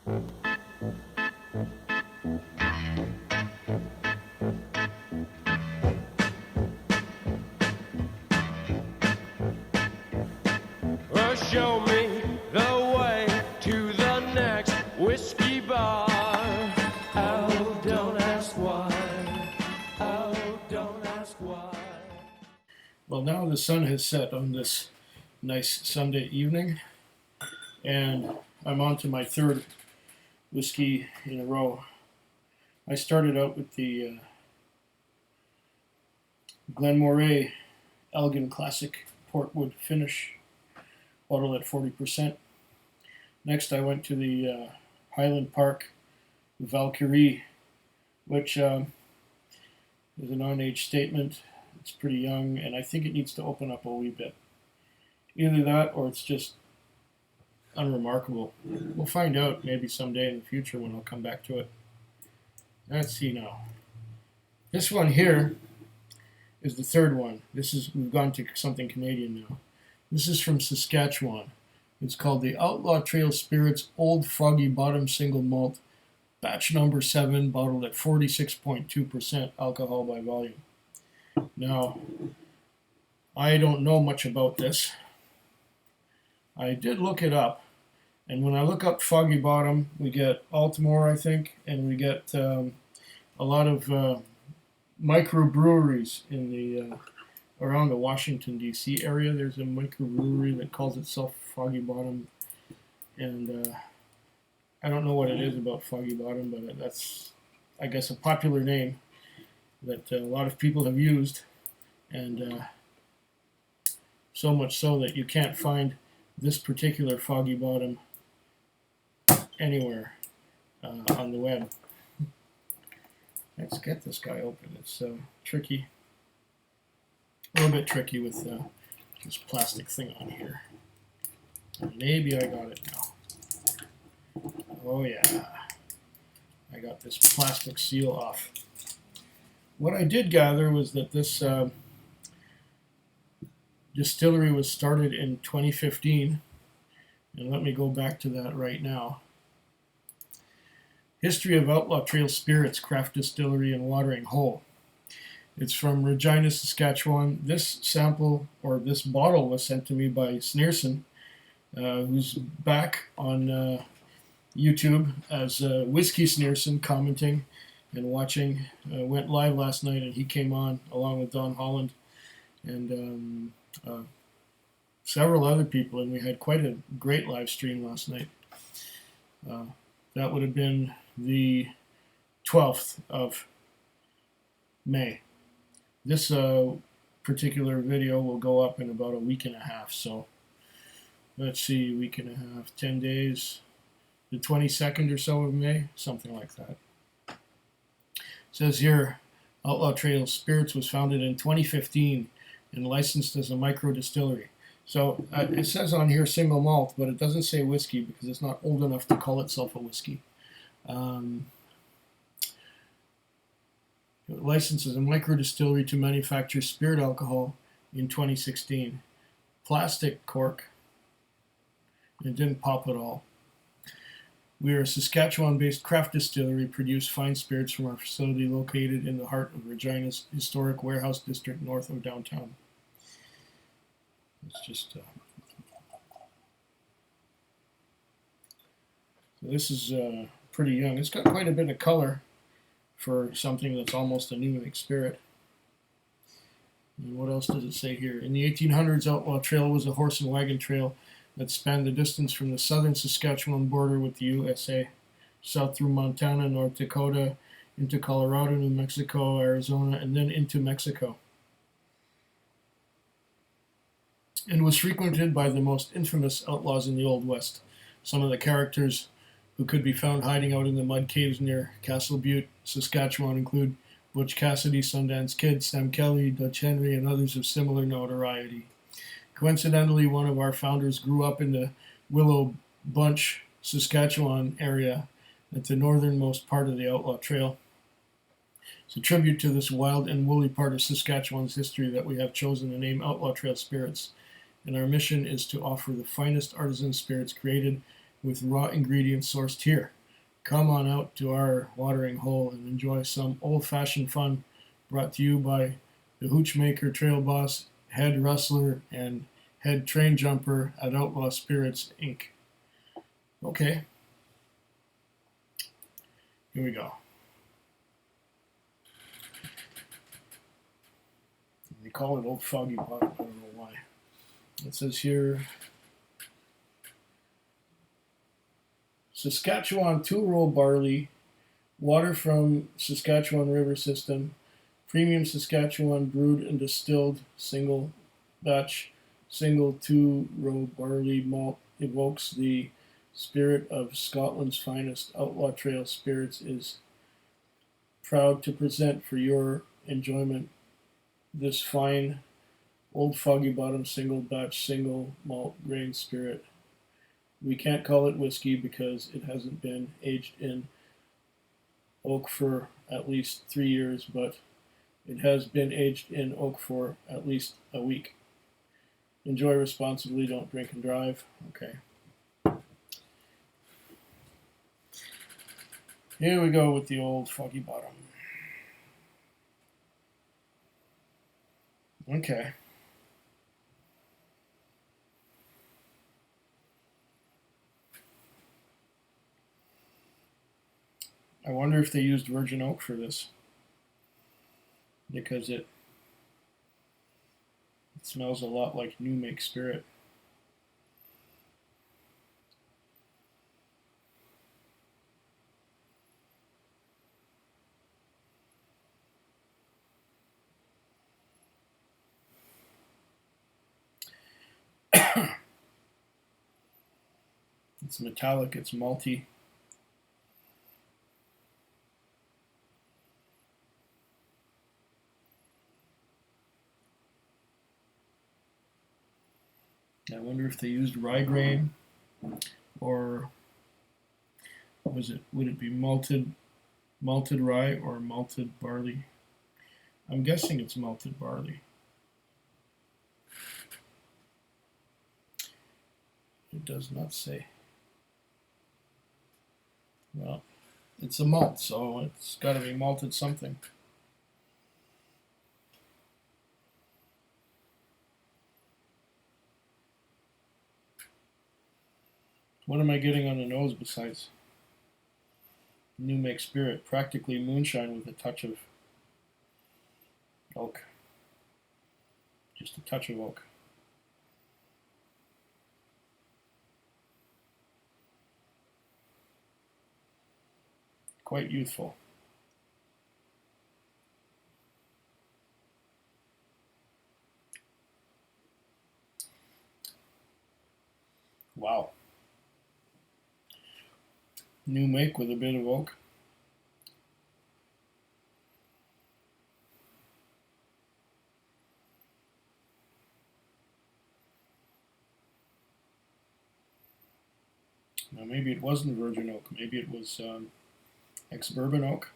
Show me the way to the next whiskey bar. Oh, don't ask why. Oh, don't ask why. Well, now the sun has set on this nice Sunday evening, and I'm on to my third whiskey in a row. I started out with the Glenmorangie Elgin Classic Portwood Finish, bottled at 40%. Next, I went to the Highland Park Valkyrie, which is a non-age statement. It's pretty young, and I think it needs to open up a wee bit. Either that, or it's just unremarkable. We'll find out maybe someday in the future when I'll come back to it. Let's see now. This one here is the third one. We've gone to something Canadian now. This is from Saskatchewan. It's called the Outlaw Trail Spirits Olde Foggy Bottom Single Malt, batch number 7, bottled at 46.2% alcohol by volume. Now, I don't know much about this. I did look it up, and when I look up Foggy Bottom, we get Altmore, I think, and we get a lot of microbreweries in the around the Washington, D.C. area. There's a microbrewery that calls itself Foggy Bottom, and I don't know what it is about Foggy Bottom, but that's, I guess, a popular name that a lot of people have used, and so much so that you can't find this particular Foggy Bottom anywhere on the web. Let's get this guy open. It's tricky. A little bit tricky with this plastic thing on here. Maybe I got it now. Oh yeah. I got this plastic seal off. What I did gather was that this distillery was started in 2015. And let me go back to that right now. History of Outlaw Trail Spirits Craft Distillery and Watering Hole. It's from Regina, Saskatchewan. This sample, or this bottle, was sent to me by Sneerson, who's back on YouTube as Whiskey Sneerson, commenting and watching. Went live last night, and he came on along with Don Holland and several other people, and we had quite a great live stream last night. That would have been the 12th of May. This particular video will go up in about a week and a half, so let's see, a week and a half, 10 days, the 22nd or so of May, something like that. It says here, Outlaw Trail Spirits was founded in 2015 and licensed as a micro distillery. So it says on here single malt, but it doesn't say whiskey because it's not old enough to call itself a whiskey. It licenses a micro distillery to manufacture spirit alcohol in 2016. Plastic cork. It didn't pop at all. We are a Saskatchewan-based craft distillery, produce fine spirits from our facility located in the heart of Regina's historic warehouse district north of downtown. It's just so this is pretty young. It's got quite a bit of color for something that's almost anemic spirit. And what else does it say here? In the 1800s, Outlaw Trail was a horse and wagon trail that spanned the distance from the southern Saskatchewan border with the USA, south through Montana, North Dakota, into Colorado, New Mexico, Arizona, and then into Mexico. And was frequented by the most infamous outlaws in the Old West. Some of the characters who could be found hiding out in the mud caves near Castle Butte, Saskatchewan include Butch Cassidy, Sundance Kid, Sam Kelly, Dutch Henry, and others of similar notoriety. Coincidentally, one of our founders grew up in the Willow Bunch, Saskatchewan area at the northernmost part of the Outlaw Trail. It's a tribute to this wild and woolly part of Saskatchewan's history that we have chosen the name Outlaw Trail Spirits, and our mission is to offer the finest artisan spirits created with raw ingredients sourced here come on out to our watering hole and enjoy some old-fashioned fun brought to you by the Hoochmaker Trail Boss, head rustler, and head train jumper at Outlaw Spirits, Inc. Okay, here we go. They call it Old Foggy Bottom. I don't know why. It says here, Saskatchewan 2-row barley, water from Saskatchewan River system, premium Saskatchewan brewed and distilled, single batch, single 2-row barley malt evokes the spirit of Scotland's finest. Outlaw Trail Spirits is proud to present for your enjoyment this fine Old Foggy Bottom single batch single malt grain spirit. We can't call it whiskey because it hasn't been aged in oak for at least 3 years, but it has been aged in oak for at least a week. Enjoy responsibly, don't drink and drive. Okay. Here we go with the Old Foggy Bottom. Okay. I wonder if they used virgin oak for this, because it smells a lot like new make spirit. It's metallic, it's malty. I wonder if they used rye grain, or would it be malted rye or malted barley? I'm guessing it's malted barley. It does not say. Well, it's a malt, so it's got to be malted something. What am I getting on the nose besides new make spirit? Practically moonshine with a touch of oak. Just a touch of oak. Quite youthful. Wow. New make with a bit of oak. Now maybe it wasn't virgin oak. Maybe it was ex-bourbon oak.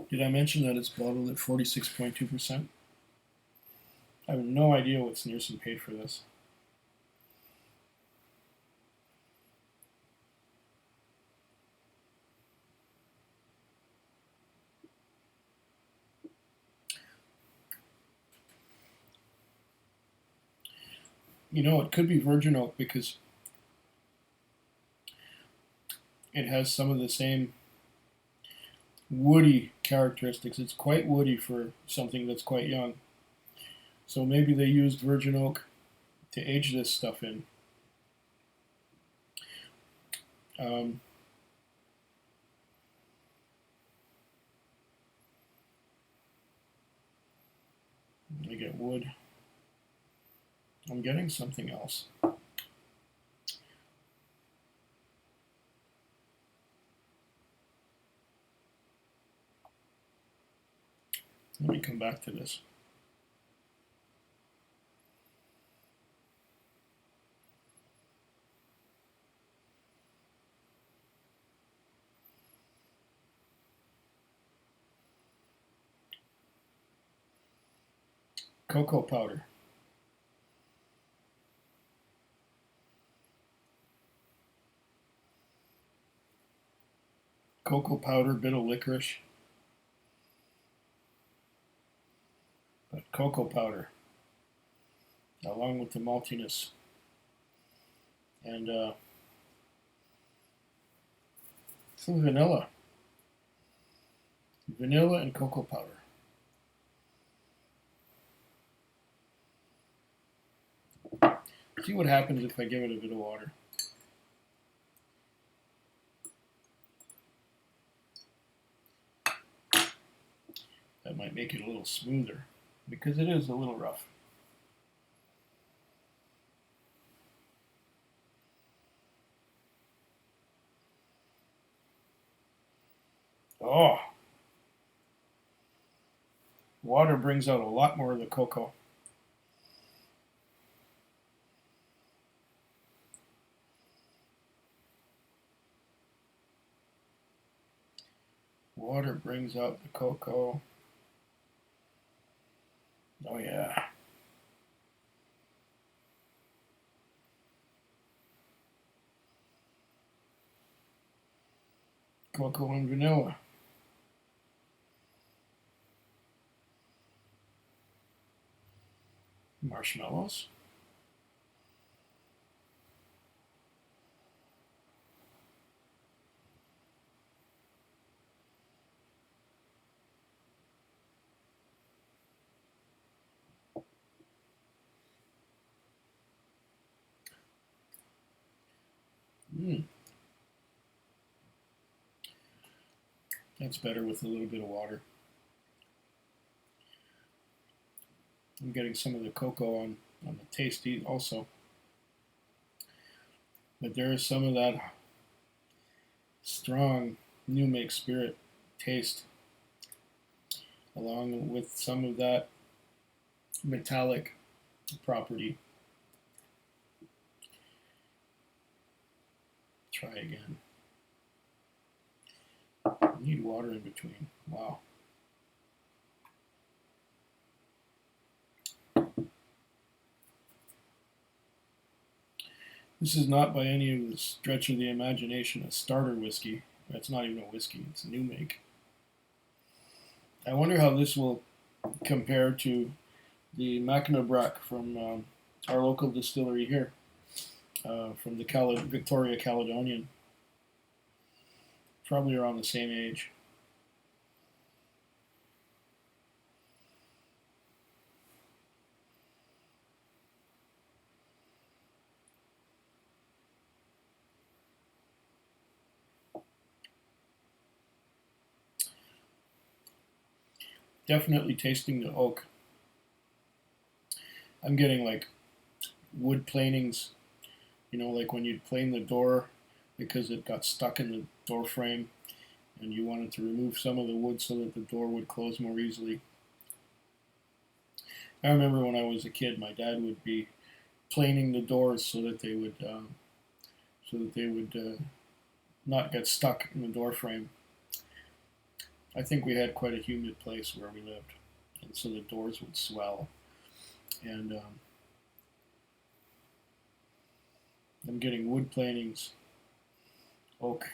Did I mention that it's bottled at 46.2%? I have no idea what Sneerson paid for this. You know, it could be virgin oak because it has some of the same woody characteristics. It's quite woody for something that's quite young. So maybe they used virgin oak to age this stuff in. I get wood. I'm getting something else. Let me come back to this. cocoa powder, bit of licorice, but cocoa powder along with the maltiness, and some vanilla and cocoa powder. See what happens if I give it a bit of water. That might make it a little smoother because it is a little rough. Oh, water brings out a lot more of the cocoa. Water brings out the cocoa. Oh yeah. Cocoa and vanilla. Marshmallows. That's better with a little bit of water. I'm getting some of the cocoa on the tasty also. But there is some of that strong new make spirit taste along with some of that metallic property. Try again. Need water in between. Wow. This is not by any of the stretch of the imagination a starter whiskey. That's not even a whiskey, it's a new make. I wonder how this will compare to the Mackinabrack from our local distillery here, from the Victoria Caledonian. Probably around the same age. Definitely tasting the oak. I'm getting like wood planings, like when you'd plane the door because it got stuck in the door frame and you wanted to remove some of the wood so that the door would close more easily. I remember when I was a kid, my dad would be planing the doors so that they would not get stuck in the door frame. I think we had quite a humid place where we lived, and so the doors would swell. And I'm getting wood planings, oak.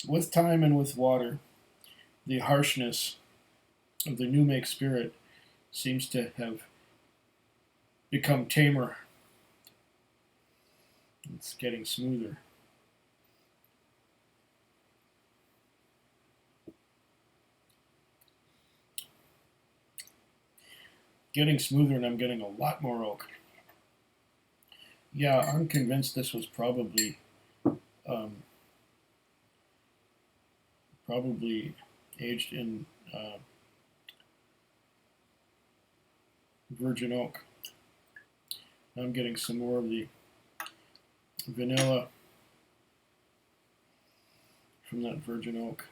With time and with water, the harshness of the new make spirit seems to have become tamer. It's getting smoother. Getting smoother, and I'm getting a lot more oak. Yeah, I'm convinced this was probably aged in virgin oak. I'm getting some more of the vanilla from that virgin oak.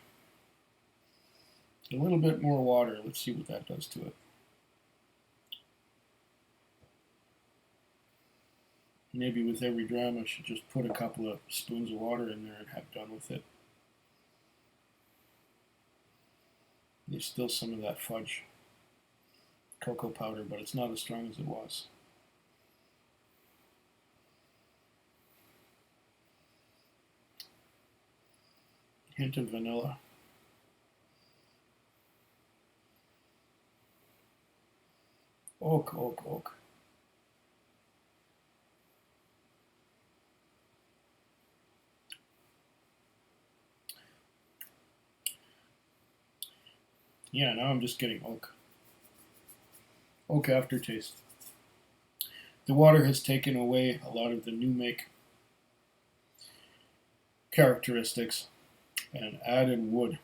A little bit more water. Let's see what that does to it. Maybe with every dram I should just put a couple of spoons of water in there and have done with it. There's still some of that fudge cocoa powder, but it's not as strong as it was. Hint of vanilla. Oak, oak, oak. Yeah, now I'm just getting oak. Oak aftertaste. The water has taken away a lot of the new make characteristics and added wood.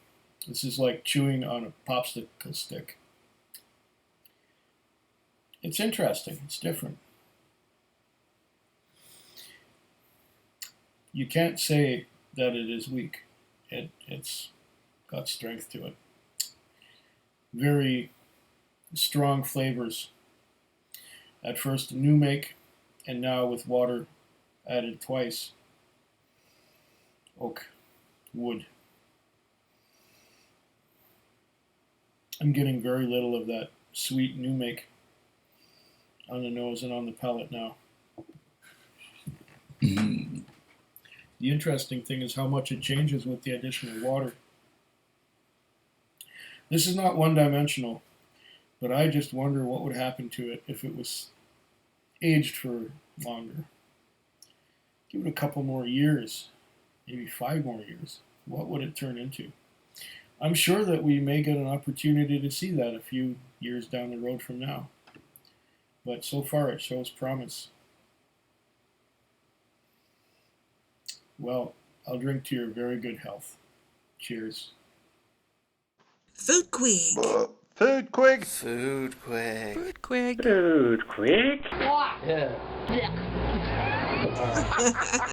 This is like chewing on a popsicle stick. It's interesting. It's different. You can't say that it is weak. It's got strength to it. Very strong flavors. At first new make, and now with water added twice. Oak, wood. I'm getting very little of that sweet new make on the nose and on the palate now. The interesting thing is how much it changes with the addition of water. This is not one-dimensional, but I just wonder what would happen to it if it was aged for longer. Give it a couple more years, maybe 5 more years. What would it turn into? I'm sure that we may get an opportunity to see that a few years down the road from now. But so far it shows promise. Well, I'll drink to your very good health. Cheers. Food Quig. Food Quig. Food Quig. Food Quig. Food Quig. Yeah.